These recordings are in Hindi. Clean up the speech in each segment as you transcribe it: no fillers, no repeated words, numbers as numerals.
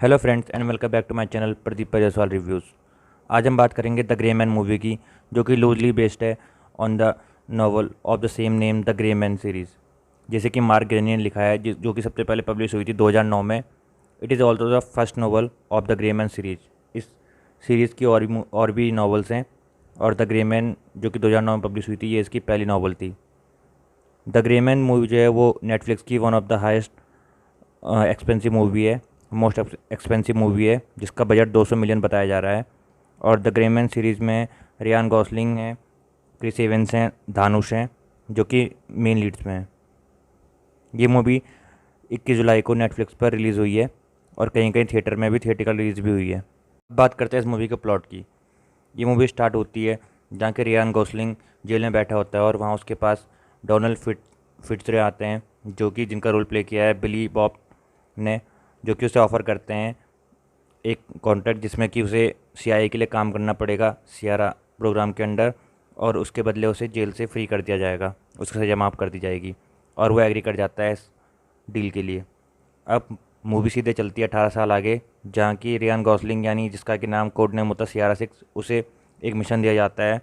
Hello friends and welcome back to my channel Pradeep Jaiswal reviews. आज हम बात करेंगे द ग्रे मैन मूवी की, जो कि लूजली बेस्ड है on the novel of the same name the grey man series, जैसे कि मार्क ग्रेनियर ने लिखा है, जो कि सबसे पहले पब्लिश हुई थी 2009 में। It is also the first novel of the grey man series. इस सीरीज़ की और भी नॉवल्स हैं, और द ग्रे मैन जो कि 2009 में पब्लिश हुई थी, ये इसकी पहली नॉवल थी। द ग्रे मैन मूवी जो है वो नेटफ्लिक्स की one of the highest expensive movie है, मोस्ट एक्सपेंसिव मूवी है, जिसका बजट 200 मिलियन बताया जा रहा है। और द ग्रे मैन सीरीज़ में रियान गॉसलिंग हैं, क्रिस एवेंस हैं, धानुष हैं, जो कि मेन लीड्स में हैं। ये मूवी 21 जुलाई को नेटफ्लिक्स पर रिलीज़ हुई है, और कहीं कहीं थिएटर में भी थिएटिकल रिलीज़ भी हुई है। बात करते हैं इस मूवी के प्लॉट की। ये मूवी स्टार्ट होती है जहाँ के रियान गॉसलिंग जेल में बैठा होता है, और वहाँ उसके पास डोनाल्ड फिट्जरे आते हैं, जो कि जिनका रोल प्ले किया है बिली बॉब ने, जो कि उसे ऑफ़र करते हैं एक कॉन्ट्रैक्ट जिसमें कि उसे सीआईए के लिए काम करना पड़ेगा सियारा प्रोग्राम के अंडर, और उसके बदले उसे जेल से फ्री कर दिया जाएगा, उसकी सज़ा माफ़ कर दी जाएगी। और वो एग्री कर जाता है इस डील के लिए। अब मूवी सीधे चलती है 18 साल आगे, जहाँ की रियान गॉसलिंग, यानी जिसका कि नाम कोड नेम होता है सियारा 6, उसे एक मिशन दिया जाता है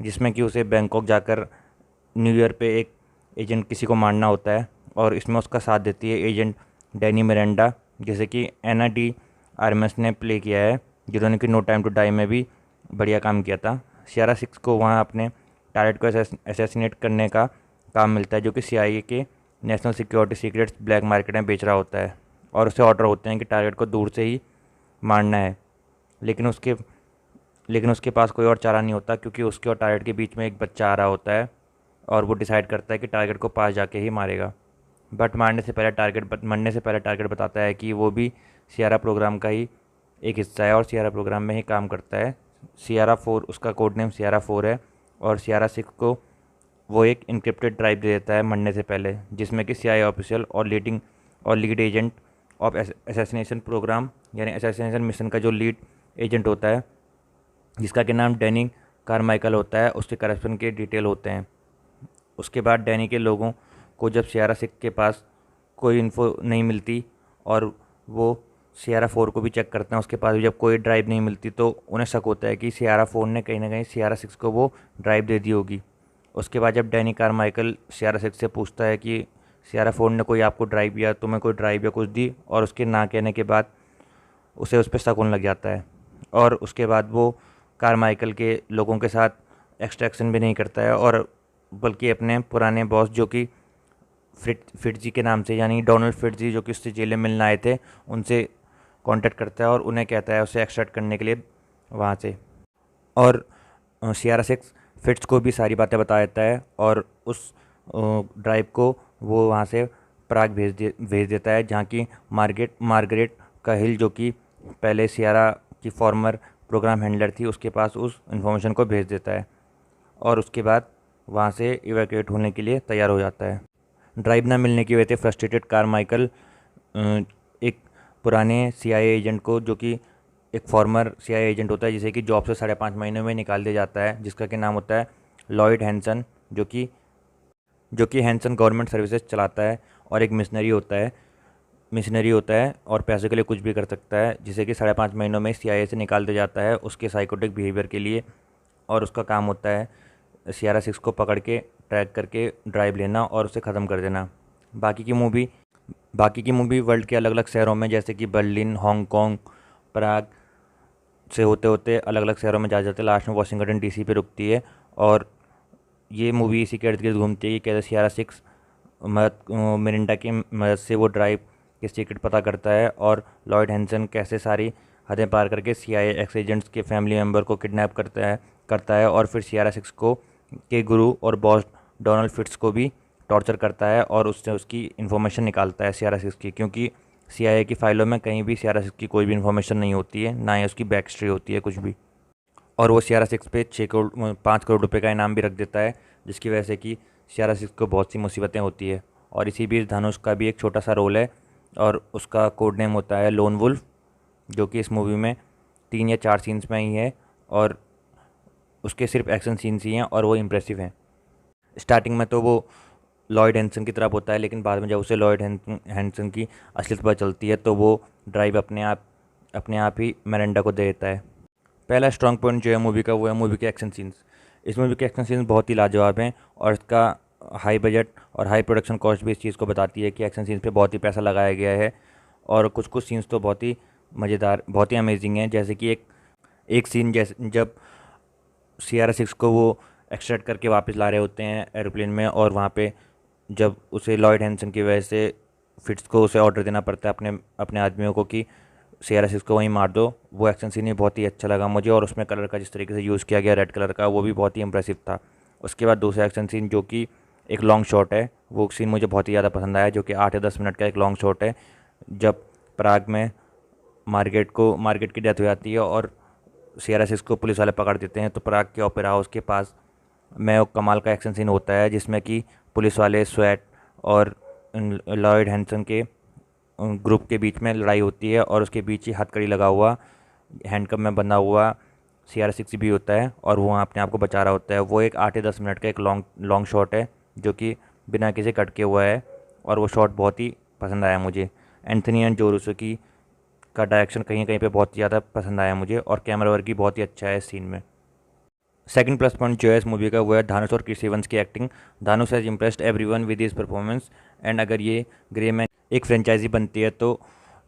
जिसमें कि उसे बैंकॉक जाकर न्यू ईयर पे एक एजेंट किसी को मारना होता है। और इसमें उसका साथ देती है एजेंट डैनी मिरांडा, जैसे कि एना डी आर्मस ने प्ले किया है, जिन्होंने कि नो टाइम टू डाई में भी बढ़िया काम किया था। सियारा 6 को वहाँ अपने टारगेट को असैसिनेट करने का काम मिलता है, जो कि सीआईए के national security secrets black market में बेच रहा होता है, और उसे ऑर्डर होते हैं कि टारगेट को दूर से ही मारना है। लेकिन उसके पास कोई और चारा नहीं होता, क्योंकि उसके और टारगेट के बीच में एक बच्चा आ रहा होता है, और वो डिसाइड करता है कि टारगेट को पास जाके ही मारेगा। बट मरने से पहले टारगेट बताता है कि वो भी सियारा प्रोग्राम का ही एक हिस्सा है, और सियारा प्रोग्राम में ही काम करता है। सियारा 4 उसका कोड नेम सियारा 4 है, और सियारा 6 को वो एक इनक्रिप्टेड ड्राइव दे देता है मरने से पहले, जिसमें कि सीआईए ऑफिशियल और lead agent of assassination programme, यानी असैसिनेशन मिशन का जो लीड एजेंट होता है, जिसका कि नाम डैनी कारमाइकल होता है, उसके करप्शन के डिटेल होते हैं। उसके बाद डैनी के लोगों को जब सियारा 6 के पास कोई इन्फो नहीं मिलती, और वो सियारा 4 को भी चेक करते हैं, उसके पास भी जब कोई ड्राइव नहीं मिलती, तो उन्हें शक होता है कि सियारा 4 ने कहीं ना कहीं सियारा 6 को वो ड्राइव दे दी होगी। उसके बाद जब डैनी कारमाइकल सियारा 6 से पूछता है कि सियारा 4 ने कोई आपको ड्राइव या तुम्हें कोई ड्राइव या कुछ दी, और उसके ना कहने के बाद उसे उस पर शक होने लग जाता है, और उसके बाद वो कारमाइकल के लोगों के साथ एक्सट्रैक्शन भी नहीं करता है, और बल्कि अपने पुराने बॉस, जो कि फिटजी के नाम से, यानी डोनाल्ड फिटजी, जो कि उससे जेल में मिलने आए थे, उनसे कांटेक्ट करता है, और उन्हें कहता है उसे एक्सट्रैक्ट करने के लिए वहाँ से। और सियारा 6 फिट्स को भी सारी बातें बता देता है, और उस ड्राइव को वो वहाँ से प्राग भेज देता है, जहाँ की मार्गरेट काहिल, जो कि पहले सियारा की फॉर्मर प्रोग्राम हैंडलर थी, उसके पास उस इन्फॉर्मेशन को भेज देता है, और उसके बाद वहाँ से इवैक्यूएट होने के लिए तैयार हो जाता है। ड्राइव ना मिलने की वजह से फ्रस्ट्रेटेड कारमाइकल एक पुराने सीआईए एजेंट को, जो कि एक फॉर्मर सीआईए एजेंट होता है, जिसे कि जॉब से 5.5 महीने में निकाल दिया जाता है, जिसका कि नाम होता है लॉयड हैंसन, जो कि हैंसन गवर्नमेंट सर्विसेज चलाता है, और एक मिशनरी होता है और पैसे के लिए कुछ भी कर सकता है, जिसे कि 5.5 महीनों में सीआईए से निकाल दिया जाता है उसके साइकोटिक बिहेवियर के लिए। और उसका काम होता है सियारा 6 को पकड़ के ट्रैक करके ड्राइव लेना और उसे ख़त्म कर देना। बाकी की मूवी वर्ल्ड के अलग अलग शहरों में, जैसे कि बर्लिन, हांगकांग, प्राग से होते होते अलग अलग शहरों में जा जाते लास्ट में वाशिंगटन डीसी पे रुकती है। और ये मूवी इसी के इर्द गिर्द घूमती है कि कैसे सियारा 6 मिरिंडा की मदद से वो ड्राइव के सीक्रेट पता करता है, और लॉयड हैंसन कैसे सारी हदें पार करके सीआईए एक्स एजेंट्स के फैमिली मेम्बर को किडनैप करता है, और फिर सियारा 6 को के गुरु और बॉस डोनाल्ड फिट्स को भी टॉर्चर करता है, और उससे उसकी इन्फॉर्मेशन निकालता है सियारा 6 की, क्योंकि सीआईए की फ़ाइलों में कहीं भी सियारा 6 की कोई भी इन्फॉर्मेशन नहीं होती है, ना ही उसकी बैक हिस्ट्री होती है कुछ भी। और वो सियारा 6 पे 5 करोड़ रुपए का इनाम भी रख देता है, जिसकी वजह से कि सियारा 6 को बहुत सी मुसीबतें होती है। और इसी बीच धनुष का भी एक छोटा सा रोल है, और उसका कोड नेम होता है लोन वुल्फ, जो कि इस मूवी में 3 या 4 सीन्स में ही है, और उसके सिर्फ एक्शन सीन्स ही हैं, और वो इम्प्रेसिव हैं। स्टार्टिंग में तो वो लॉयड हैंसन की तरफ होता है, लेकिन बाद में जब उसे लॉयड हैंसन की असलियत पता चलती है तो वो ड्राइव अपने आप ही मिरांडा को दे देता है। पहला स्ट्रॉन्ग पॉइंट जो है मूवी का वो है मूवी के एक्शन सीन्स। इस मूवी के एक्शन सीन्स बहुत ही लाजवाब हैं और इसका हाई बजट और हाई प्रोडक्शन कॉस्ट भी इस चीज़ को बताती है कि एक्शन सीन्स पे बहुत ही पैसा लगाया गया है। और कुछ कुछ सीन्स तो बहुत ही मज़ेदार, बहुत ही अमेजिंग हैं। जैसे कि एक सीन जैसे जब CR-6 को वो एक्सट्रैक्ट करके वापस ला रहे होते हैं एरोप्लेन में, और वहाँ पे जब उसे लॉयड हैंसन की वजह से फिट्स को उसे ऑर्डर देना पड़ता है अपने अपने आदमियों को कि CR-6 को वहीं मार दो। वो एक्शन सीन ही बहुत ही अच्छा लगा मुझे, और उसमें कलर का जिस तरीके से यूज़ किया गया रेड कलर का, वो भी बहुत ही इंप्रेसिव था। उसके बाद दूसरा एक्शन सीन जो कि एक लॉन्ग शॉट है, वो सीन मुझे बहुत ही ज़्यादा पसंद आया, जो कि 8 या 10 मिनट का एक लॉन्ग शॉट है। जब प्राग में मार्गेट की डेथ हो जाती है और CR-6 को पुलिस वाले पकड़ देते हैं, तो प्राग के ओपेरा हाउस के पास में वो कमाल का एक्शन सीन होता है, जिसमें कि पुलिस वाले स्वेट और लॉयड हैंसन के ग्रुप के बीच में लड़ाई होती है, और उसके बीच ही हथकड़ी लगा हुआ हैंडकप में बंधा हुआ CR-6 भी होता है, और वो अपने आप को बचा रहा होता है। वो एक 8 या 10 मिनट का एक लॉन्ग शॉट है जो कि बिना किसी कट के हुआ है, और वो शॉट बहुत ही पसंद आया मुझे। एंथनी एंड जोरूसो की का डायरेक्शन कहीं कहीं पे बहुत ज़्यादा पसंद आया मुझे, और कैमरा वर्क भी बहुत ही अच्छा है इस सीन में। सेकंड प्लस पॉइंट जो है इस मूवी का वो है धानुष और क्रिस इवंस की acting. Dhanush has impressed everyone with his performance, and अगर ये ग्रे मैन एक फ्रेंचाइजी बनती है तो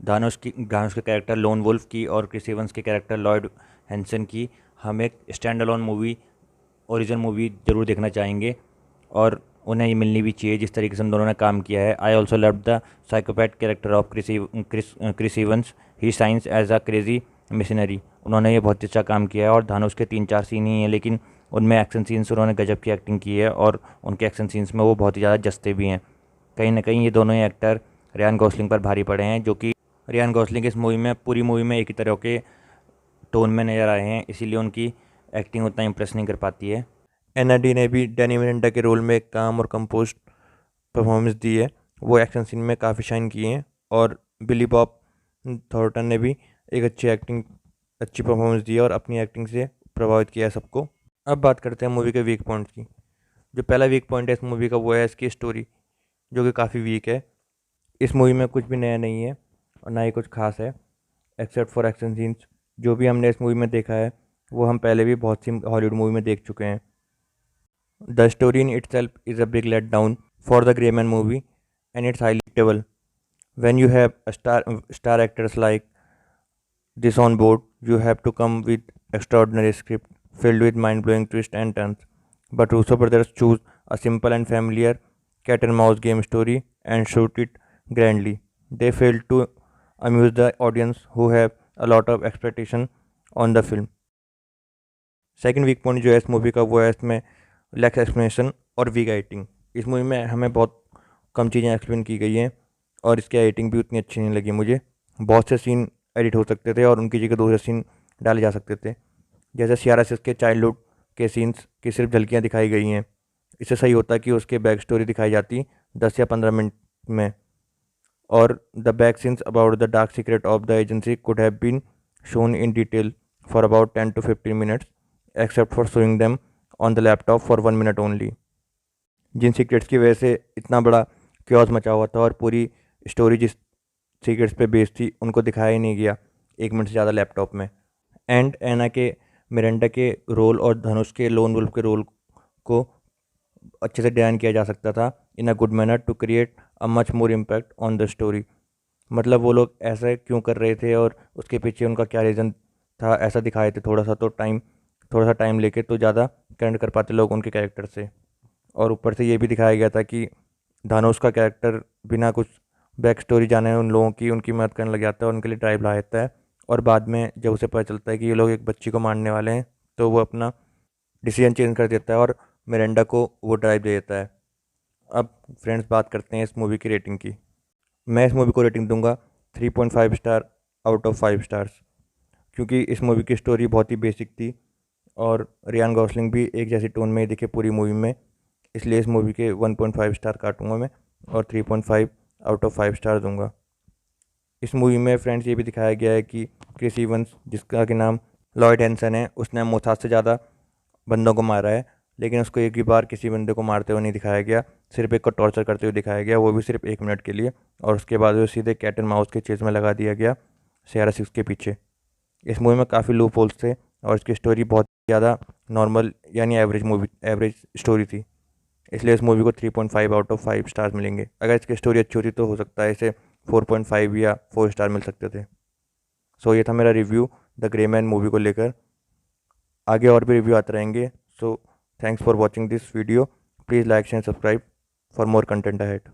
धानुष के कैरेक्टर लोन वुल्फ की और क्रिस इवंस के कैरेक्टर लॉयड हैंसन की हम एक stand alone movie, original movie ज़रूर देखना चाहेंगे, और उन्हें ये मिलनी भी चाहिए जिस तरीके से उन दोनों ने काम किया है। I also love the psychopath character of Chris Evans. He science as a crazy missionary. उन्होंने ये बहुत अच्छा काम किया है, और धानुष के 3-4 सीन ही हैं, लेकिन उनमें एक्शन सीन्स उन्होंने गजब की एक्टिंग की है, और उनके एक्शन सीन्स में वो बहुत ही ज़्यादा जचते भी हैं। कहीं ना कहीं ये दोनों ही एक्टर रियान गॉसलिंग पर भारी पड़े हैं, जो कि रियान गॉसलिंग इस मूवी में पूरी मूवी में एक ही तरह के टोन में नज़र आए हैं, इसीलिए उनकी एक्टिंग उतना इम्प्रेस नहीं कर पाती है। NRD ने भी डैनी मिरांडा के रोल में एक काम और कंपोस्ट परफॉर्मेंस दी है। वो एक्शन सीन में काफ़ी शाइन किए हैं, और बिली बॉब थॉर्टन ने भी एक अच्छी परफॉर्मेंस दी है और अपनी एक्टिंग से प्रभावित किया है सबको। अब बात करते हैं मूवी के वीक पॉइंट्स की। जो पहला वीक पॉइंट है इस मूवी का वो है इसकी स्टोरी, जो कि काफ़ी वीक है। इस मूवी में कुछ भी नया नहीं है और ना ही कुछ खास है, एक्सेप्ट फॉर एक्शन सीन्स। जो भी हमने इस मूवी में देखा है वो हम पहले भी बहुत सी हॉलीवुड मूवी में देख चुके हैं। The story in itself is a big letdown for the Greyman movie, and it's highly predictable. When you have a star actors like this on board, you have to come with extraordinary script filled with mind-blowing twists and turns. But Russo brothers choose a simple and familiar cat and mouse game story and shoot it grandly. They fail to amuse the audience who have a lot of expectation on the film. Second weak point जो है इस मूवी का वो है इसमें लैक्स एक्सप्लेनेशन और वीक एडिटिंग। इस मूवी में हमें बहुत कम चीज़ें एक्सप्लेन की गई हैं, और इसकी एडिटिंग भी उतनी अच्छी नहीं लगी मुझे। बहुत से सीन एडिट हो सकते थे और उनकी जगह दूसरे सीन डाले जा सकते थे। जैसे CR-6 के चाइल्डहुड के सीन्स की सिर्फ झलकियाँ दिखाई गई हैं। इससे सही होता कि उसके बैक स्टोरी दिखाई जाती 10 या 15 मिनट में, और the back scenes about the dark secret of the agency could have been shown in detail for about 10 to 15 minutes, except for showing them on the laptop for 1 minute only. जिन सीक्रेट्स की वजह से इतना बड़ा क्योस मचा हुआ था और पूरी स्टोरी जिस सीक्रेट्स पे बेस्ड थी उनको दिखाया ही नहीं गया 1 मिनट से ज़्यादा लैपटॉप में। एंड एना के मिरांडा के रोल और धनुष के लोन वुल्फ के रोल को अच्छे से डिजाइन किया जा सकता था in a good manner to create a much more impact on the story. मतलब वो लोग ऐसा क्यों कर रहे थे और उसके पीछे उनका क्या रीज़न था, ऐसा दिखाए थे। थोड़ा सा टाइम लेके तो ज़्यादा कनेक्ट कर पाते लोग उनके कैरेक्टर से। और ऊपर से ये भी दिखाया गया था कि धानुष का कैरेक्टर बिना कुछ बैक स्टोरी जाने उन लोगों की उनकी मदद करने लग जाता है और उनके लिए ड्राइव ला देता है, और बाद में जब उसे पता चलता है कि ये लोग एक बच्ची को मारने वाले हैं तो वो अपना डिसीजन चेंज कर देता है और मिरांडा को वो ड्राइव दे देता है। अब फ्रेंड्स बात करते हैं इस मूवी की रेटिंग की। मैं इस मूवी को रेटिंग दूंगा 3.5 स्टार आउट ऑफ 5 स्टार्स, क्योंकि इस मूवी की स्टोरी बहुत ही बेसिक थी और रियान गॉसलिंग भी एक जैसी टोन में ही दिखे पूरी मूवी में। इसलिए इस मूवी के 1.5 स्टार काटूंगा मैं और 3.5 आउट ऑफ 5 स्टार दूंगा। इस मूवी में फ्रेंड्स ये भी दिखाया गया है कि क्रिस इवंस, जिसका कि नाम लॉयड हैंसन है, उसने मोसाद से ज़्यादा बंदों को मारा है, लेकिन उसको एक भी बार किसी बंदे को मारते हुए नहीं दिखाया गया, सिर्फ एक को टॉर्चर करते हुए दिखाया गया, वो भी सिर्फ 1 मिनट के लिए। और उसके बाद वो सीधे कैट एंड माउस के चेज में लगा दिया गया CR6 के पीछे। इस मूवी में काफ़ी लूप होल्स थे और इसकी स्टोरी बहुत ज़्यादा नॉर्मल यानी एवरेज स्टोरी थी। इसलिए इस मूवी को 3.5 आउट ऑफ 5 स्टार्स मिलेंगे। अगर इसकी स्टोरी अच्छी होती तो हो सकता है इसे 4.5 या 4 स्टार मिल सकते थे। सो ये था मेरा review the grey man movie को लेकर। आगे और भी रिव्यू आते रहेंगे। So thanks for watching this video. Please like share subscribe for more content ahead.